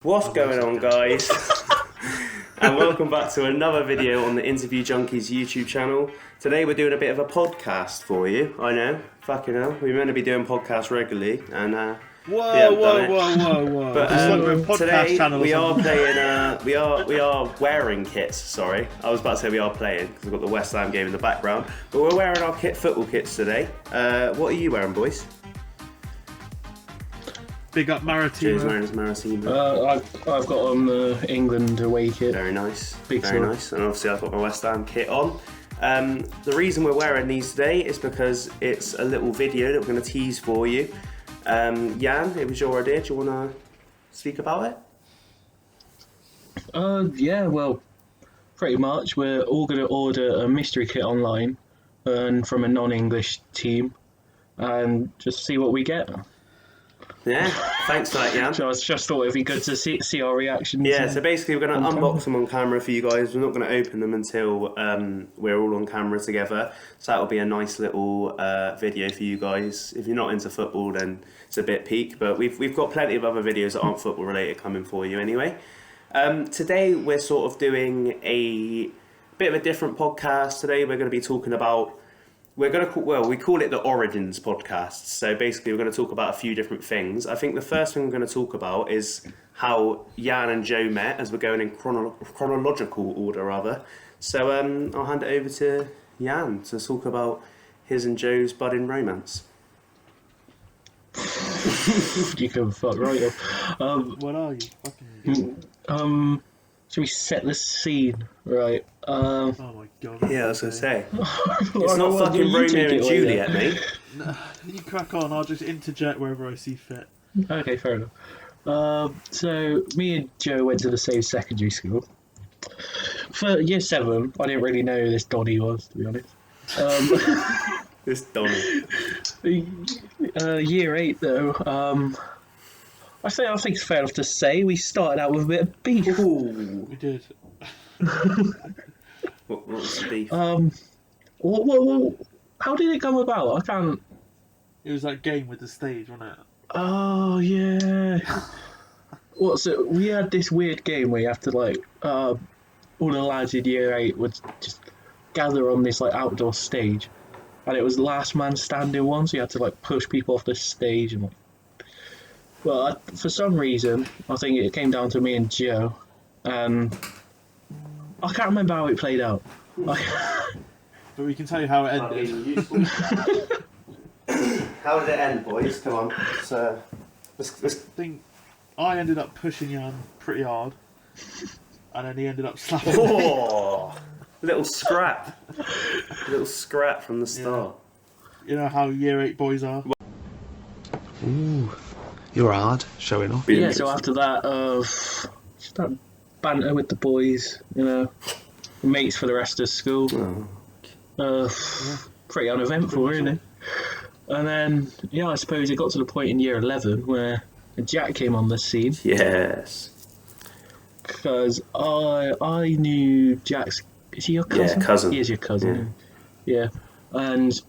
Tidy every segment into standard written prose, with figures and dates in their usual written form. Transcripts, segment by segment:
What's going on, guys? And welcome back to another video on the Interview Junkies YouTube channel. Today we're doing a bit of a podcast for you. I know, fucking hell. We're meant to be doing podcasts regularly, and Whoa! But It's like we're a podcast today channel or we are something. playing. We are wearing kits. Sorry, I was about to say we are playing because we've got the West Ham game in the background. But we're wearing our football kits today. What are you wearing, boys? Big up Joe's Maritimo. wearing his Maritimo. I've got on the England away kit. Very nice. Big Very sword. nice. And obviously I've got my West Ham kit on. The reason we're wearing these today is because it's a little video that we're going to tease for you. Jan, it was your idea. Do you want to speak about it? Yeah, well, pretty much. We're all going to order a mystery kit online and from a non-English team and just see what we get. Yeah, thanks for that, Jan. So I just thought it'd be good to see our reactions. Yeah, so basically we're going to unbox them on camera for you guys. We're not going to open them until we're all on camera together. So that'll be a nice little video for you guys. If you're not into football, then it's a bit peak. But we've got plenty of other videos that aren't football related coming for you anyway. Today we're sort of doing a bit of a different podcast. Today we're going to be talking about... we call it the Origins podcast. So basically, we're going to talk about a few different things. I think the first thing we're going to talk about is how Jan and Joe met, as we're going in chronological order, rather. So I'll hand it over to Jan to talk about his and Joe's budding romance. You can fuck right up. What are you? Fucking Should we set the scene? Right. oh my god. Yeah, I was going to say. It's Well, not well, fucking you Romeo take and it away Juliet, mate. You crack on, I'll just interject wherever I see fit. Okay, fair enough. So me and Joe went to the same secondary school. For year 7, I didn't really know who this Donny was, to be honest. This Donny. Year 8, though, I think it's fair enough to say we started out with a bit of beef. Ooh. We did. What's the beef? How did it come about? I can't... It was that game with the stage, wasn't it? Oh, yeah. What's it? We had this weird game where you have to, like, all the lads in year 8 would just gather on this, like, outdoor stage. And it was last man standing one, so you had to, like, push people off the stage. And, like... Well, for some reason, I think it came down to me and Joe. And I can't remember how it played out. But we can tell you how it ended. How did it end, boys? Come on. Let's I think I ended up pushing Jan pretty hard. And then he ended up slapping me. Oh, little scrap. Little scrap from the start. You know how year 8 boys are? Ooh, you're hard, showing off. Yeah, so after that, just that banter with the boys, you know, mates for the rest of school. Pretty uneventful, really. And then, yeah, I suppose it got to the point in year 11 where Jack came on the scene. Yes. Because I knew Jack's... Is he your cousin? Yeah, cousin. He is your cousin. Yeah. And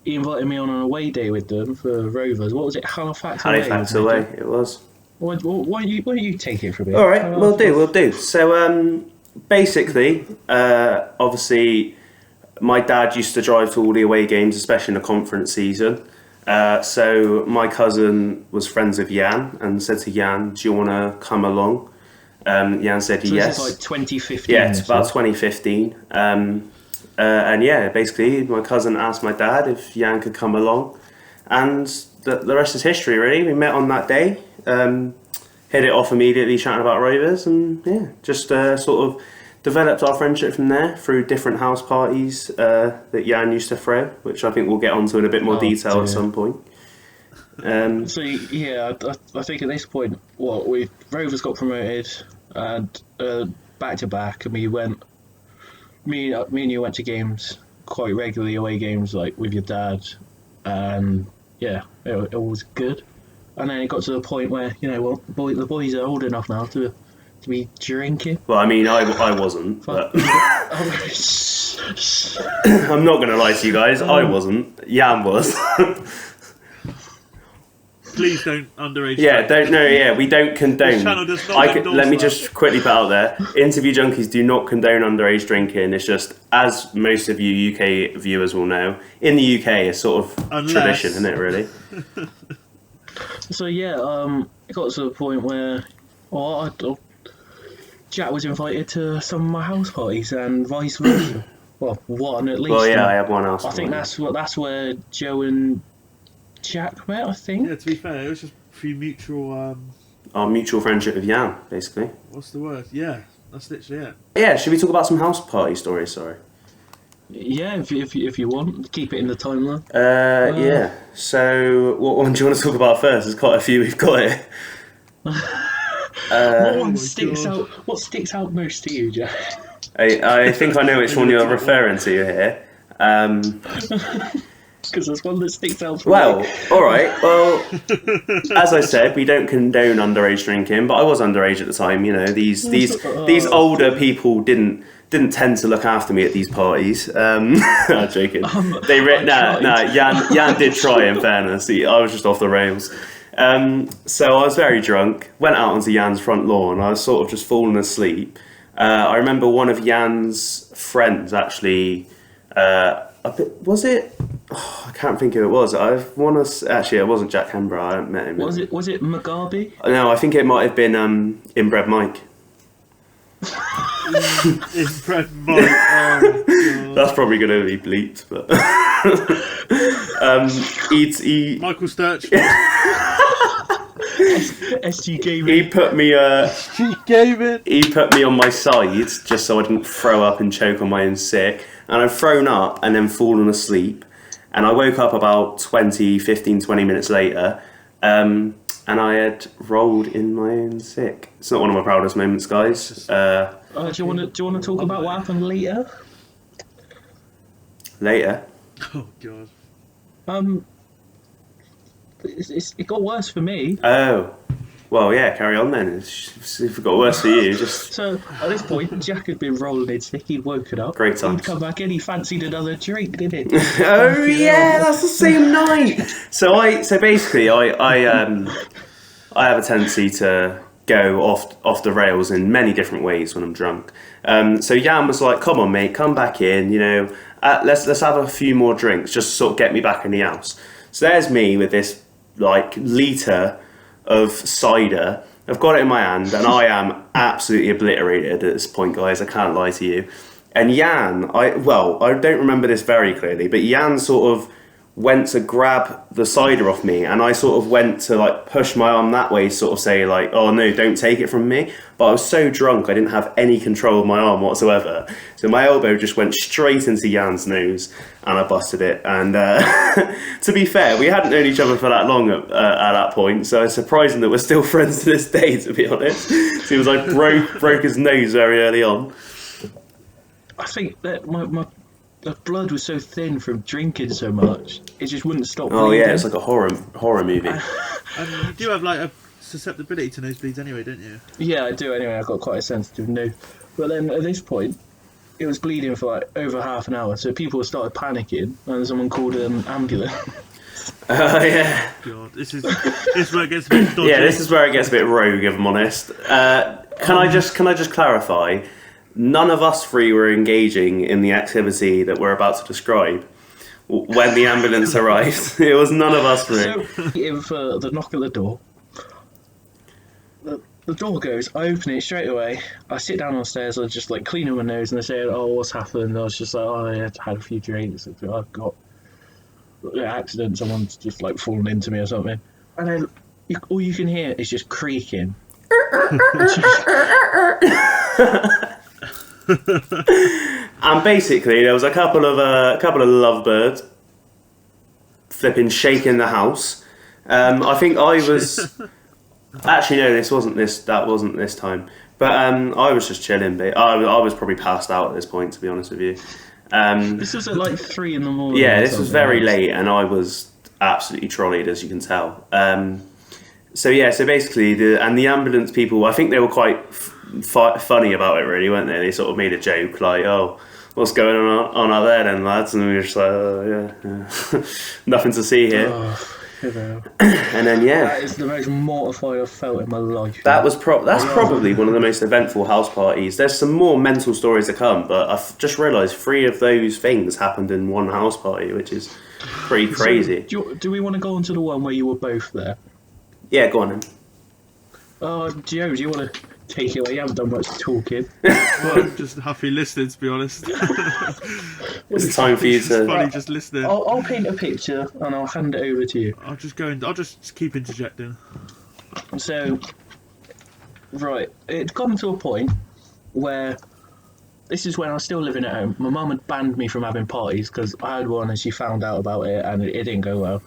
he invited me on an away day with them for Rovers. What was it? Halifax Away, it was. Why don't you take it from me? All right, we'll do. So, basically, obviously, my dad used to drive to all the away games, especially in the conference season. So my cousin was friends with Jan and said to Jan, "Do you want to come along?" Jan said yes. This is like 2015. Yeah, it's about 2015. And yeah, basically, my cousin asked my dad if Jan could come along, and the rest is history. Really, we met on that day, hit it off immediately, chatting about Rovers, and yeah, just sort of developed our friendship from there through different house parties that Jan used to throw, which I think we'll get onto in a bit more detail at some point. So yeah, I think at this point, Rovers got promoted, and back to back, and me and you went to games quite regularly, away games like with your dad, and yeah, it was good. And then it got to the point where, you know, well, the boys are old enough now to be drinking. Well, I mean, I wasn't, but I'm not going to lie to you guys, I wasn't. Jan was. Please don't underage. Yeah, drink. we don't condone. This channel does not endorse let me that. just quickly put out there: Interview Junkies do not condone underage drinking. It's just, as most of you UK viewers will know, in the UK it's sort of tradition, isn't it? Really. So yeah, it got to the point where, Jack was invited to some of my house parties and vice versa. Well, one at least. Well, yeah, I have one else. I think that's where Joe and Jack met. I think. Yeah, to be fair, it was just through mutual. Our mutual friendship with Jan, basically. What's the word? Yeah, that's literally it. Yeah, should we talk about some house party stories? Sorry. Yeah, if you want, keep it in the timeline. Yeah. So, what one do you want to talk about first? There's quite a few we've got here. What one sticks out? What sticks out most to you, Jack? I think I know which one you're referring to here. Because there's one that sticks out. Well, all right. Well, as I said, we don't condone underage drinking, but I was underage at the time. You know, these older people didn't tend to look after me at these parties. I'm joking. Jan did try. In fairness, I was just off the rails. So I was very drunk. Went out onto Jan's front lawn. I was sort of just falling asleep. I remember one of Jan's friends actually. Was it? Oh, I can't think who it was. Actually, it wasn't Jack Hembrough. I haven't met him. Was it Mugabe? No, I think it might have been Inbred Mike. Inbred Mike. Oh, God. That's probably going to be bleeped, but he Michael Sturch. SG Gaming. He put me. SG Gaming. He put me on my side just so I didn't throw up and choke on my own sick. And I've thrown up and then fallen asleep. And I woke up about 20 minutes later. And I had rolled in my own sick. It's not one of my proudest moments, guys. Do you want to talk about what happened later? Later? Oh, God. It got worse for me. Oh. Well, yeah, carry on then. If it got worse for you, just... So, at this point, Jack had been rolling in sick, he'd woken up. Great times. He'd come back in, he fancied another drink, didn't he? Oh, yeah, that's the same night! So basically, I have a tendency to go off the rails in many different ways when I'm drunk. So Jan was like, come on, mate, come back in, you know, let's have a few more drinks, just to sort of get me back in the house. So there's me with this, like, litre of cider. I've got it in my hand and I am absolutely obliterated at this point, guys. I can't lie to you. And Jan, I don't remember this very clearly, but Jan sort of went to grab the cider off me and I sort of went to like push my arm that way, sort of say like, oh no, don't take it from me. But I was so drunk I didn't have any control of my arm whatsoever. So my elbow just went straight into Jan's nose and I busted it. And to be fair, we hadn't known each other for that long at that point, so it's surprising that we're still friends to this day, to be honest. So he was like broke his nose very early on. I think that my the blood was so thin from drinking so much, it just wouldn't stop bleeding. Oh yeah, it's like a horror movie. You do have like a susceptibility to nosebleeds anyway, don't you? Yeah, I do anyway. I've got quite a sensitive nose. But then at this point, it was bleeding for like over half an hour, so people started panicking, and someone called an ambulance. Oh yeah. God, this is where it gets a bit dodgy. Yeah, this is where it gets a bit rogue, if I'm honest. Can I just clarify? None of us three were engaging in the activity that we're about to describe when the ambulance arrived. It was none of us three. So, in for the knock at the door. The door goes, I open it straight away. I sit down on the stairs, I just like clean my nose, and they say, oh, what's happened? I was just like, oh, I had a few drinks. I've got an accident, someone's just like fallen into me or something. And then all you can hear is just creaking. And basically, there was a couple of lovebirds flipping shaking the house. I think I was actually no, that wasn't this time. But I was just chilling. I was probably passed out at this point, to be honest with you. This was at like 3 a.m. Yeah, this was very late, and I was absolutely trolleyed, as you can tell. So basically, the ambulance people, I think they were quite funny about it, really, weren't they? They sort of made a joke like, "Oh, what's going on out there, then, lads?" And we were just like, "Oh, yeah. Nothing to see here." And then That is the most mortified I've felt in my life. that's probably one of the most eventful house parties. There's some more mental stories to come, but I've just realised 3 of those things happened in one house party, which is pretty crazy. So, do we want to go on to the one where you were both there? Yeah, go on then. Joe, do you want to take it away? You haven't done much talking. Well, I'm just happy listening, to be honest. It's time for you It's to... funny just listening. I'll paint a picture and I'll hand it over to you. I'll just keep interjecting. So, right, it'd come to a point where this is when I was still living at home. My mum had banned me from having parties because I had one and she found out about it and it didn't go well.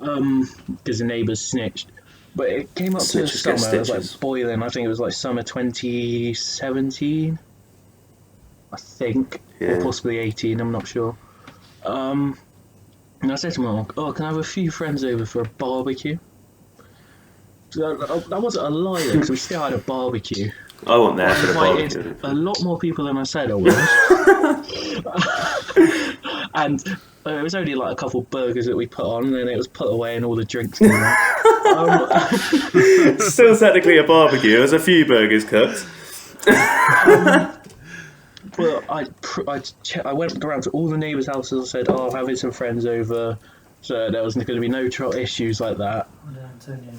Because the neighbours snitched. But it came up to the Snitches get summer, it was like stitches. boiling. I think it was like summer 2017, I think, Yeah. or possibly 18. I'm not sure. And I said to my mum, "Oh, can I have a few friends over for a barbecue?" So that wasn't a lie because we still had a barbecue. I wasn't there for the Invited barbecue. a lot more people than I said I was. And it was only like a couple burgers that we put on, and then it was put away, and all the drinks came out. Still technically a barbecue. There's a few burgers cooked. But I went around to all the neighbours' houses. I said, "Oh, I'm having some friends over," so there was going to be no issues like that.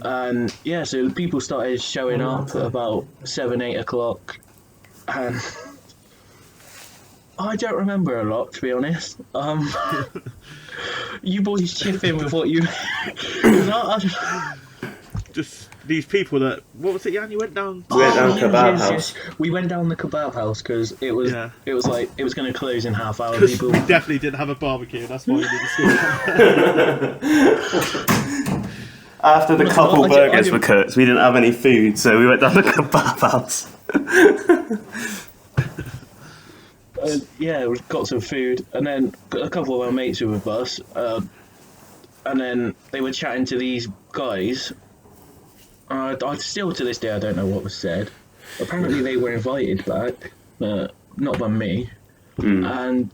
And yeah, so people started showing up at about 7-8 o'clock, and I don't remember a lot, to be honest. You boys chip in with what you. Just these people that... What was it, Jan? You went down... We went down kebab house. We went down the kebab house because it was Yeah. it was like it was going to close in half hour. Because People we definitely didn't have a barbecue. That's why we didn't see it. After the No, couple I burgers didn't- were cooked, we didn't have any food, so we went down the kebab house. yeah, we got some food, and then a couple of our mates were with us, and then they were chatting to these guys. I still to this day I don't know what was said. Apparently they were invited back, not by me, and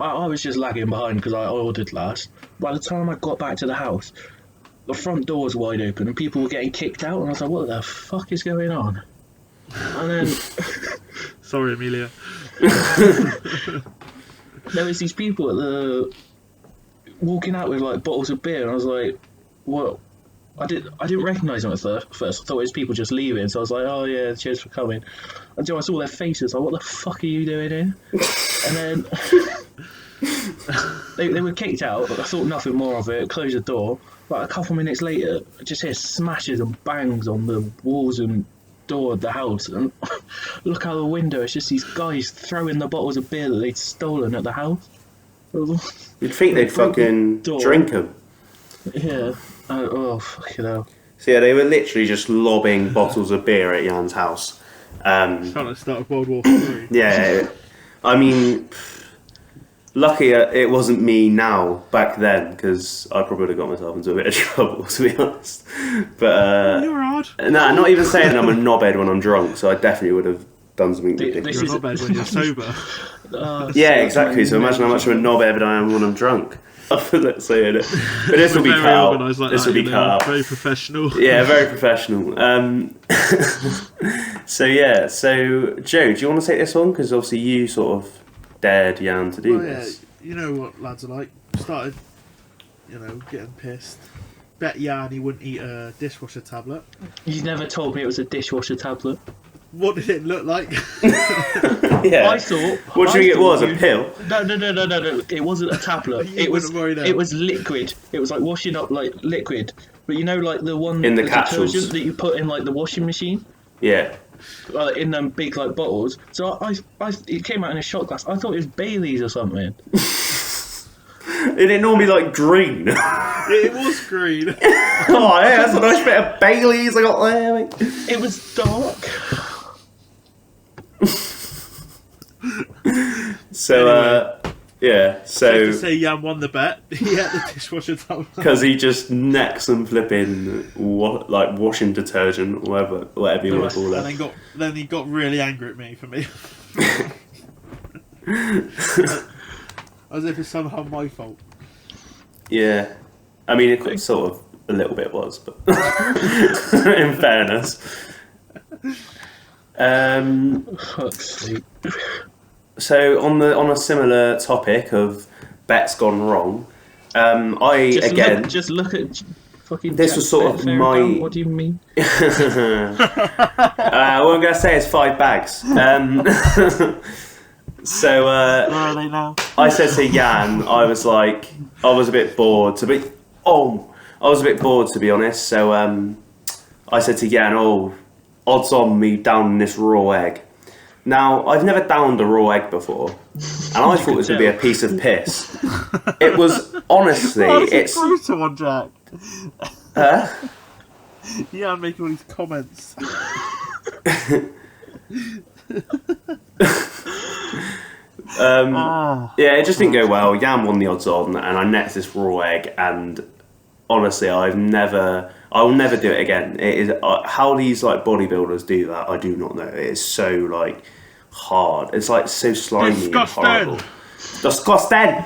I was just lagging behind because I ordered last. By the time I got back to the house, the front door was wide open and people were getting kicked out, and I was like, "What the fuck is going on?" And then Sorry, Amelia. there was these people walking out with like bottles of beer, and I was like, "What?" I didn't recognise them at first. I thought it was people just leaving, so I was like, "Oh yeah, cheers for coming." Until I saw their faces, like, "What the fuck are you doing here?" And then they were kicked out. I thought nothing more of it. Closed the door. But a couple minutes later, I just hear smashes and bangs on the walls and door of the house. And look out the window. It's just these guys throwing the bottles of beer that they'd stolen at the house. You'd think they'd fucking Door. drink them. Yeah. Oh fucking hell. So yeah, they were literally just lobbing bottles of beer at Jan's house. Trying to start World War III. Yeah, I mean, lucky it wasn't me now, back then, because I probably would have got myself into a bit of trouble, to be honest. But, You're hard. nah, not even saying I'm a knobhead when I'm drunk, so I definitely would have done something This ridiculous. You're is- not bad when you're sober. Yeah, exactly, so imagine how much of a knobhead I am when I'm drunk. Let's say it. But this will be Very cut out. organised like This that, will be you know, cut out. Very professional. Yeah, very professional. So yeah, so Joe, do you want to take this one? Because obviously you sort of dared Jan to do Well, yeah, this. you know what lads are like. Started, getting pissed. Bet Jan he wouldn't eat a dishwasher tablet. You never told me it was a dishwasher tablet. What did it look like? Yeah. I thought. What do you think it was? A you'd- pill? No. It wasn't a tablet. You it was. wouldn't worry now. It was liquid. It was like washing up like liquid. But you know, like the one In the capsules. detergent that you put in like the washing machine, Yeah. in them big like bottles. So it came out in a shot glass. I thought it was Bailey's or something. Isn't it normally like green? It was green. Oh yeah, that's a nice bit of Bailey's I got there. Mate. It was dark. So yeah, To so say Jan won the bet, he had the dishwasher tablet. because he just necks some flipping like washing detergent, whatever you want to call And it. then he got really angry at me for me. As if it's somehow my fault. Yeah. I mean, it sort of a little bit was, but in fairness. Fuck's sake. So on a similar topic of bets gone wrong, Just look at fucking. This was sort of my. What do you mean? What I'm gonna say is 5 bags. So Where are they now? I said to Jan, I was a bit bored to be. I was a bit bored to be honest. So I said to Jan, odds on me downing this raw egg. Now I've never downed a raw egg before, and I thought this would be a piece of piss. It was honestly, it's brutal one, Jack. Huh? Yeah, I'm making all these comments. Yeah, it just didn't go well. Jan won the odds on, and I netted this raw egg. And honestly, I will never do it again. It is how these bodybuilders do that. I do not know. It is so hard. It's so slimy and horrible. Disgusting.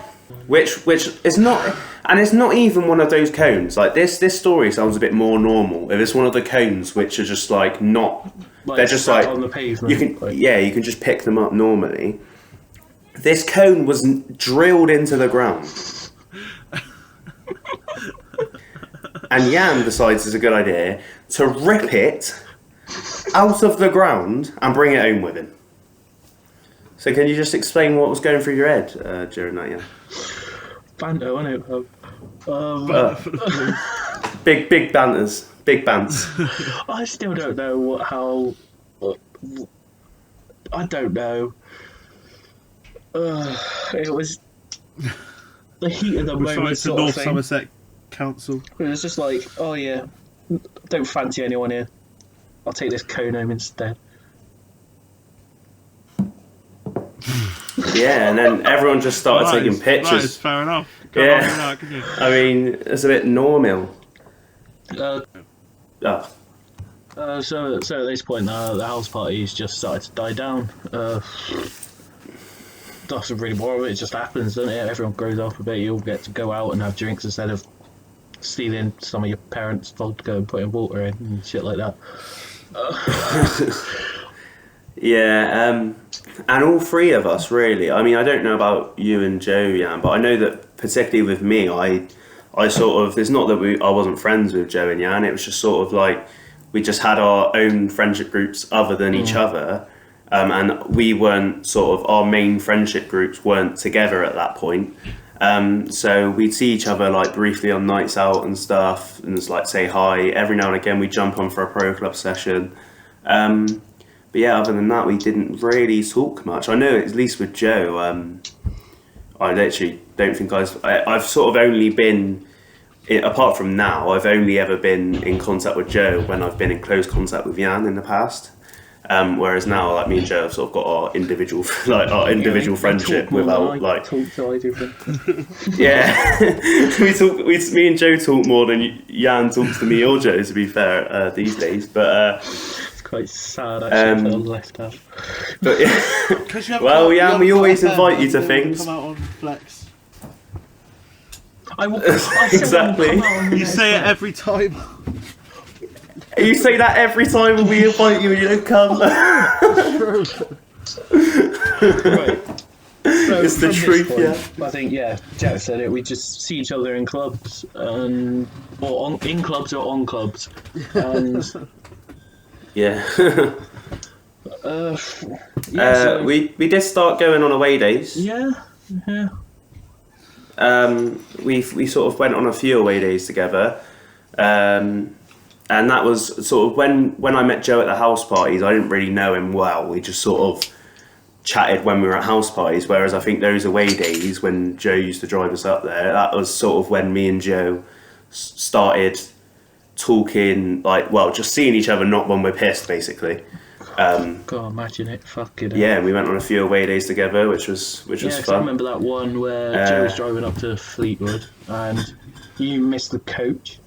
Which is not, and it's not even one of those cones. This story sounds a bit more normal. If it's one of the cones which are just not, they're just on the pavement. You can just pick them up normally. This cone was drilled into the ground. And Jan decides it's a good idea to rip it out of the ground and bring it home with him. So can you just explain what was going through your head during that, Jan? Banter, wasn't it? Big banters. Big bants. I still don't know I don't know. It was the heat of the moment. It's the North Somerset Council. It was just oh yeah, don't fancy anyone here. I'll take this cone home instead. Yeah, and then everyone just started taking pictures. That is fair enough. I mean, it's a bit normal. So at this point, the house parties just started to die down. That's really boring. It just happens, doesn't it? Everyone grows up a bit. You all get to go out and have drinks instead of stealing some of your parents' vodka and putting water in and shit like that. Yeah, and all 3 of us really. I mean, I don't know about you and Joe, Jan, but I know that particularly with me, I sort of. It's not that I wasn't friends with Joe and Jan. It was just sort of we just had our own friendship groups other than each other. And we weren't our main friendship groups weren't together at that point. So we'd see each other briefly on nights out and stuff and just say hi. Every now and again we'd jump on for a pro club session. But yeah, other than that we didn't really talk much. I know at least with Joe, I literally don't think I've sort of only been, apart from now, I've only ever been in contact with Joe when I've been in close contact with Jan in the past. Whereas now, me and Joe have sort of got our individual, friendship without talk to I do. Yeah, me and Joe talk more than Jan talks to me or Joe. To be fair, these days, but it's quite sad actually for the left out. But yeah, well, Jan, we always invite you to things. Come out on Flex. I Exactly. You say it every time. You say that every time we invite you and you don't come. Right. So it's the truth, point, I think, Jack said it. We just see each other in clubs, in clubs or on clubs, and yeah. So, we did start going on away days. Yeah. We sort of went on a few away days together. And that was sort of when I met Joe at the house parties. I didn't really know him well. We just sort of chatted when we were at house parties. Whereas I think those away days when Joe used to drive us up there, that was sort of when me and Joe started talking, just seeing each other not when we're pissed, basically. God, imagine it. Fucking hell. Yeah, we went on a few away days together, which was fun. I remember that one where Joe was driving up to Fleetwood and you missed the coach.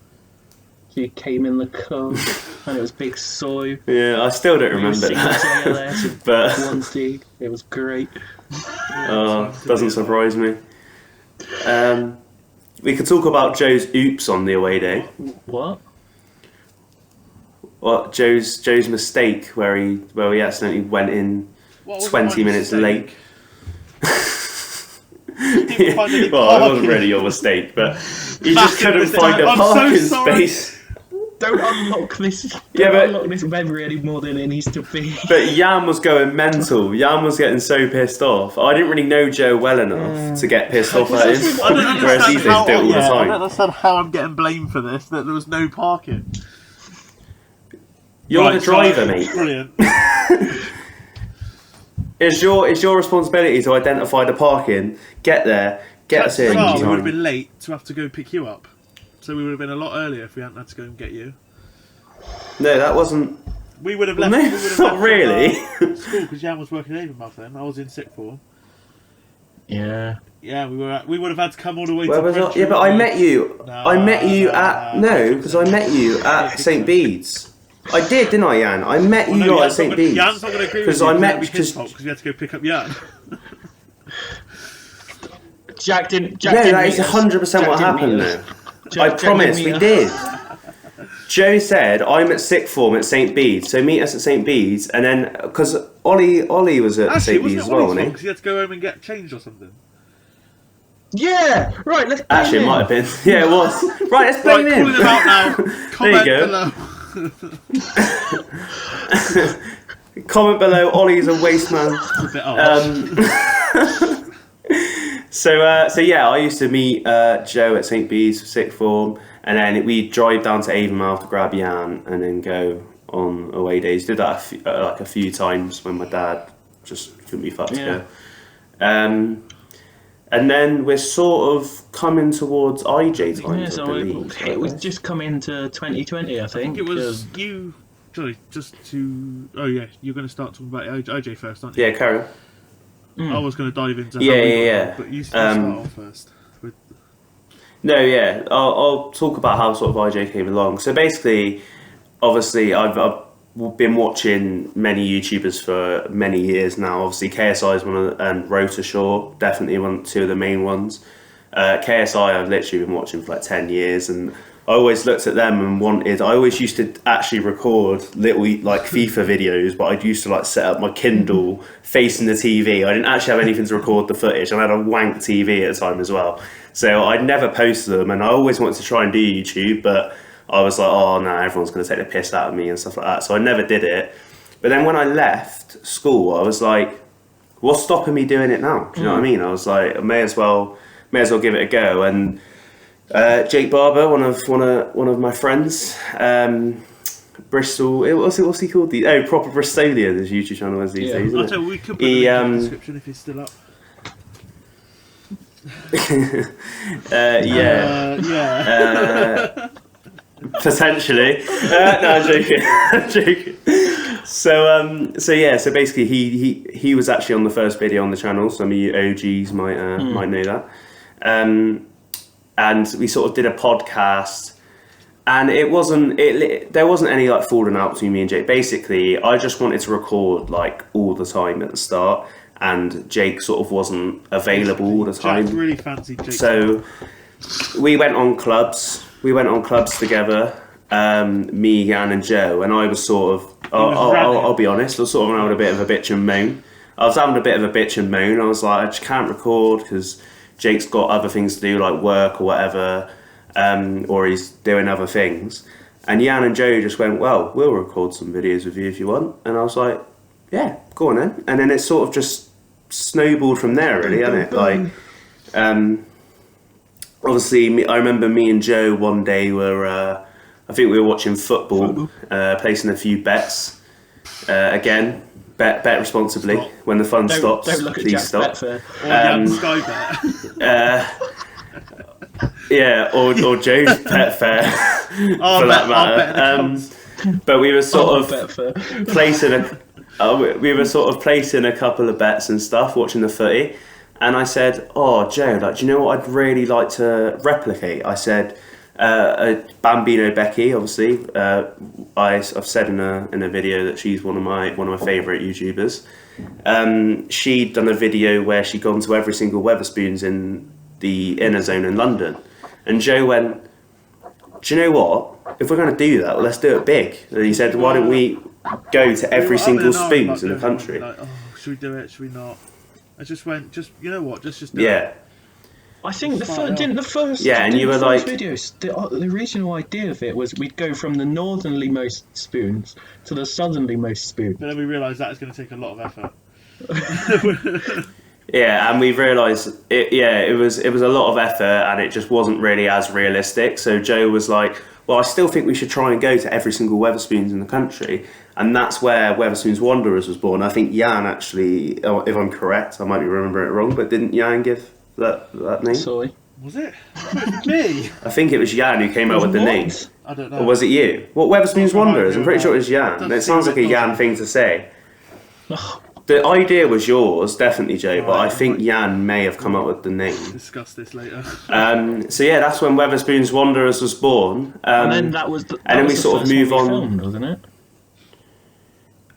You came in the car and it was big soy. Yeah, I still don't remember that. But it was great. Doesn't surprise me. We could talk about Joe's oops on the away day. What? What Joe's mistake where he accidentally went in What was 20 my minutes mistake? late. Didn't find any Well, it wasn't parking. really your mistake, but you just couldn't find a I'm so parking sorry. space. Don't unlock this. Yeah, but- unlock this memory any more than it needs to be. But Jan was going mental. Jan was getting so pissed off. I didn't really know Joe well enough to get pissed off at him. I don't Whereas these days understand how. do it all the I don't time. understand how I'm getting blamed for this. That there was no parking. You're Right, the driver, so- mate. Brilliant. It's your responsibility to identify the parking, get there, get us in. Chances are we would on have time. been late to have to go pick you up. So we would have been a lot earlier if we hadn't had to go and get you. No, that wasn't. We would have No, left. we would have not left really. From, school because Jan was working in Avonmouth then. I was in sixth form. Yeah. Yeah, we would have had to come all the way Where to was I? Frenchie, Yeah, but I wouldn't we? met you. I met you at because I met you at St Bede's. I did, didn't I, Jan? I met Well, you no, lot at Jan's St not gonna- Bede's. Jan's not going to agree with Because you I because met it'll be his because fault because we had to go pick up Jan. Jack didn't. no, Jack didn't that is meet us. 100% Jack what didn't happened meet though. us. I Jack promise didn't we meet us. did. Joe said I'm at sixth form at St Bede's, so meet us at St Bede's, and then because Ollie was at Actually, St wasn't Bede's it as well, Ollie's fault wasn't he? because he had to go home and get changed or something? Yeah. Right. Let's. blame Actually, it him. might have been. Yeah, it was. Right, let's blame Right, him. calling him out now. Comment go. below. Comment below. Ollie's a waste man. It's a bit harsh. So yeah, I used to meet Joe at St Bede's for sixth form, and then we'd drive down to Avonmouth to grab Jan, and then go on away days. Did that a few times when my dad just couldn't be fucked to Yeah. go. And then we're sort of coming towards IJ Yeah, times, I so believe. it was just come into 2020, I I think. think it was you. Sorry, just to. Oh yeah, you're going to start talking about IJ first, aren't you? Yeah, carry on. Mm. I was going to dive into. Yeah, how we got yeah, on, yeah. But you start off first. With, No, yeah, I'll talk about how sort of IJ came along. So basically, obviously, I've been watching many YouTubers for many years now. Obviously, KSI is one of the, and Rotashaw, definitely two of the main ones. KSI I've literally been watching for like 10 years, and I always looked at them and I always used to actually record little like FIFA videos, but I used to like set up my Kindle facing the TV. I didn't actually have anything to record the footage, and I had a wank TV at the time as well. So I'd never post them, and I always wanted to try and do YouTube, but I was like, oh no, everyone's going to take the piss out of me and stuff like that. So I never did it. But then when I left school, I was like, what's stopping me doing it now? Do you know what I mean? I was like, I may as well give it a go. And Jake Barber, one of my friends, Bristol. What's he called? Proper Bristolian. His YouTube channel is these days. I'll Isn't tell it? you, we could put the link in the description if it's still up. Yeah. Potentially. No, I'm joking. I'm joking. So yeah. So basically, he was actually on the first video on the channel. Some of you OGs might know that. And we sort of did a podcast, and there wasn't any like falling out between me and Jake. Basically, I just wanted to record like all the time at the start, and Jake sort of wasn't available all the time. Jack really fancied Jake. So we went on clubs. We went on clubs together. Me, Jan, and Joe. And I was sort of. I'll be honest. I was sort of having a bit of a bitch and moan. I was having a bit of a bitch and moan. I was like, I just can't record because Jake's got other things to do, like work or whatever, or he's doing other things. And Jan and Joe just went, well, we'll record some videos with you if you want. And I was yeah, go on then. And then it sort of just snowballed from there, really, hasn't it? Like, obviously, I remember me and Joe one day I think we were watching football, placing a few bets. Again, bet responsibly. Stop. When the fun stops, Don't look at please Jack's stop. Betfair. Or Jan's Sky Bet. Yeah, or Joe's Betfair, for that matter. But we were sort of Betfair. placing a couple of bets and stuff, watching the footy, and I said, "Oh, Joe, like, do you know what I'd really like to replicate?" I said, "Bambino Becky, obviously. I've said in a video that she's one of my favourite YouTubers. She'd done a video where she'd gone to every single Wetherspoons in the inner zone in London." And Joe went, do you know what? If we're going to do that, well, let's do it big. And he said, why don't we go to every single spoons in the country? Like, oh, should we do it? Should we not? I just went, you know what? Just do it. Yeah. I think the first and you were like videos. The original idea of it was we'd go from the northernly most spoons to the southernly most spoons. But then we realised that is going to take a lot of effort. Yeah, and we realised it was a lot of effort, and it just wasn't really as realistic. So Joe was like, well, I still think we should try and go to every single Wetherspoons in the country, and that's where Wetherspoons Wanderers was born. I think Jan actually, if I'm correct, I might be remembering it wrong, but didn't Jan give that name? Sorry. Was it? Me? I think it was Jan who came up with the name. I don't know. Or was it you? What, Wetherspoons Wanderers? I'm pretty sure it was Jan. It sounds like a Jan thing to say. The idea was yours, definitely, Joe, but I think Jan may have come up with the name. Discuss this later. So yeah, that's when Wetherspoons Wanderers was born. And then that was and then we sort of move on. Filmed, wasn't it?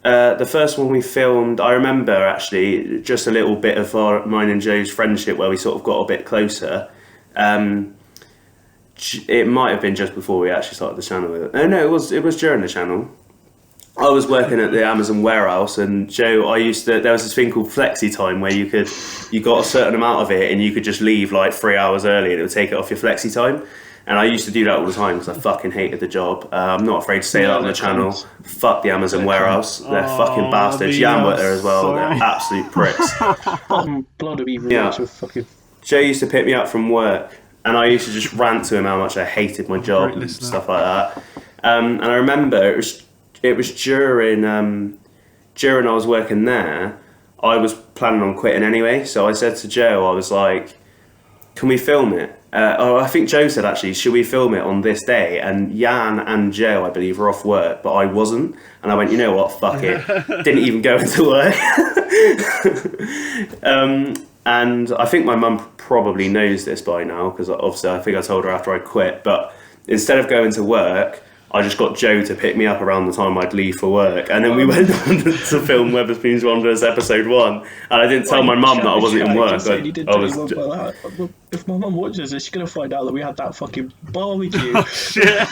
The first one we filmed, I remember actually just a little bit of mine and Joe's friendship where we sort of got a bit closer. It might have been just before we actually started the channel. No, it was during the channel. I was working at the Amazon warehouse, and Joe, there was this thing called flexi time where you got a certain amount of it and you could just leave like 3 hours early and it would take it off your flexi time. And I used to do that all the time because I fucking hated the job. I'm not afraid to say that on the channel. Fuck the Amazon warehouse. They're fucking bastards. Jan worked there as well. Sorry. They're absolute pricks. Blood would be rich with fucking... Joe used to pick me up from work, and I used to just rant to him how much I hated my job and stuff like that. And I remember it was during I was working there, I was planning on quitting anyway. So I said to Joe, I was like, can we film it? I think Joe said, actually, should we film it on this day? And Jan and Joe, I believe, were off work, but I wasn't. And I went, you know what, fuck it. Didn't even go into work. And I think my mum probably knows this by now, because obviously I think I told her after I quit. But instead of going to work, I just got Joe to pick me up around the time I'd leave for work, and then we went on to film Wetherspoons Wanderers episode 1. And I didn't tell my mum that I wasn't in work. If my mum watches this, she's gonna find out that we had that fucking barbecue. Oh, shit.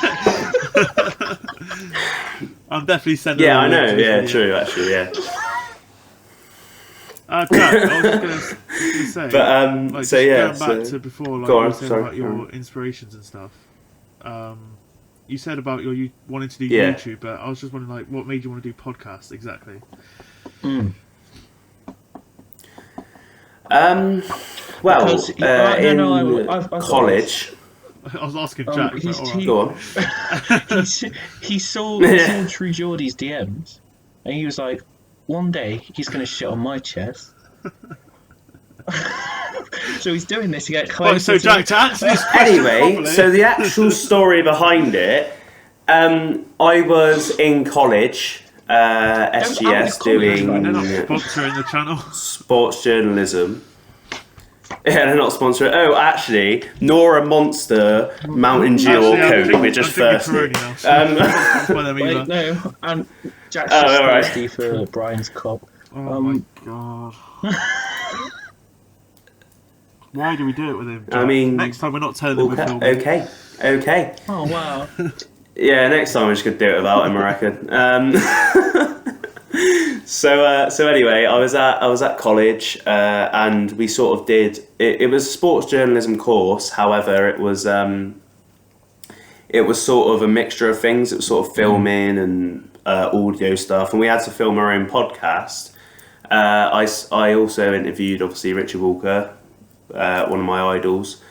I'm definitely sending. Yeah, I know. Yeah, true. Actually, yeah. Jack, I was just gonna say. But like, so yeah. Going back to before, like you were saying about your inspirations and stuff. You said about you wanting to do Yeah. YouTube, but I was just wondering, like, what made you want to do podcasts exactly? Well, Because- in college. I was asking Jack. Go on. he saw True Geordie's DMs, and he was like, one day he's going to shit on my chest. So he's doing this to get closer. So Jack, to answer this question Anyway, properly. so the actual story behind it, I was in college, SGS, They're not doing sponsoring the channel. sports journalism. Yeah, they're not sponsoring. Oh, actually, Nora Monster Mountain Dew or Coke, which is first. Wait, no, and Jack's Oh, just alright. thirsty for Brian's cock. Oh my god. Why do we do it with him? Jack? I mean, next time we're not telling him we're filming. Okay. Oh wow. Yeah, next time we're just gonna do it without him, I reckon. So anyway, I was at college, and we sort of did. It was a sports journalism course. However, it was sort of a mixture of things. It was sort of filming and audio stuff, and we had to film our own podcast. I also interviewed, obviously, Richard Walker, one of my idols.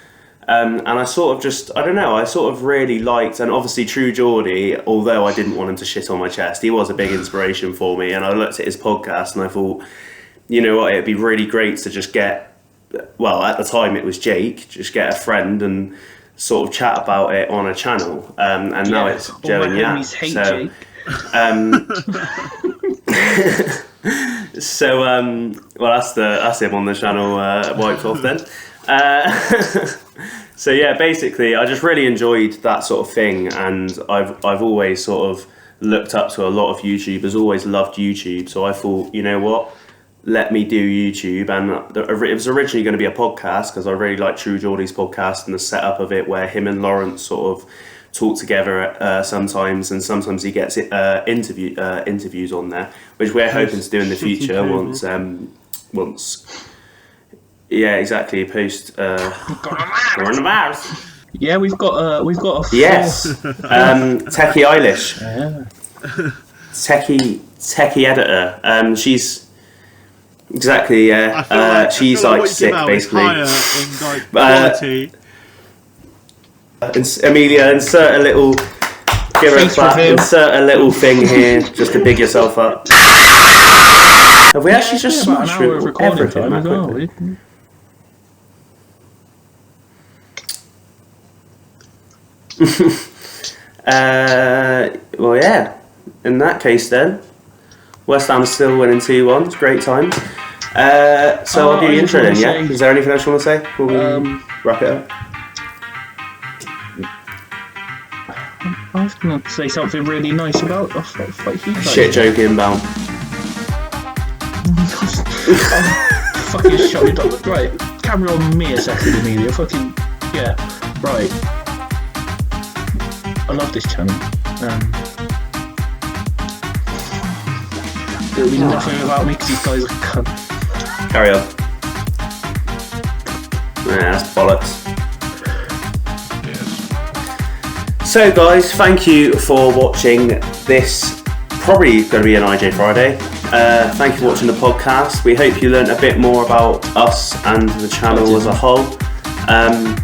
And I sort of just, I don't know, I sort of really liked, and obviously True Geordie, although I didn't want him to shit on my chest, he was a big inspiration for me. And I looked at his podcast and I thought, you know what, it'd be really great to just get, well, at the time it was Jake, just get a friend and sort of chat about it on a channel. And now it's Joe and Jan. So, well, that's him on the channel, wiped off then. So yeah, basically, I just really enjoyed that sort of thing, and I've always sort of looked up to a lot of YouTubers, always loved YouTube. So I thought, you know what, let me do YouTube, and it was originally going to be a podcast because I really like True Geordie's podcast and the setup of it, where him and Lawrence sort of talk together sometimes, and sometimes he gets interviews on there, which we're hoping to do in the future once. Yeah, exactly. Post coronavirus. Yeah, we've got a Yes, Techie Eilish, techie editor. She's exactly she's like sick basically. Higher in like quality. Amelia, insert a little. Give her a clap. Insert a little thing here just to big yourself up. Have we actually just smashed through everything that quickly? Well, yeah. In that case, then, West Ham's still winning 2-1. It's great times. So I'll do the intro then. Yeah. Is there anything else you want to say before we wrap it up? I was going to say something really nice about shit joke inbound. Fucking shut it up. Right, camera on me a second, Amelia. Fucking yeah. Right. I love this channel. There'll be nothing about me because these guys are cunt. Carry on. Yeah, that's bollocks. So guys, thank you for watching this. Probably going to be an IJ Friday. Thank you for watching the podcast. We hope you learned a bit more about us and the channel as a whole. And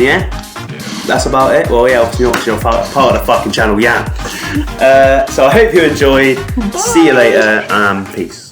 yeah, that's about it. Well, yeah, obviously you're part of the fucking channel, yeah. So I hope you enjoyed. See you later, and peace.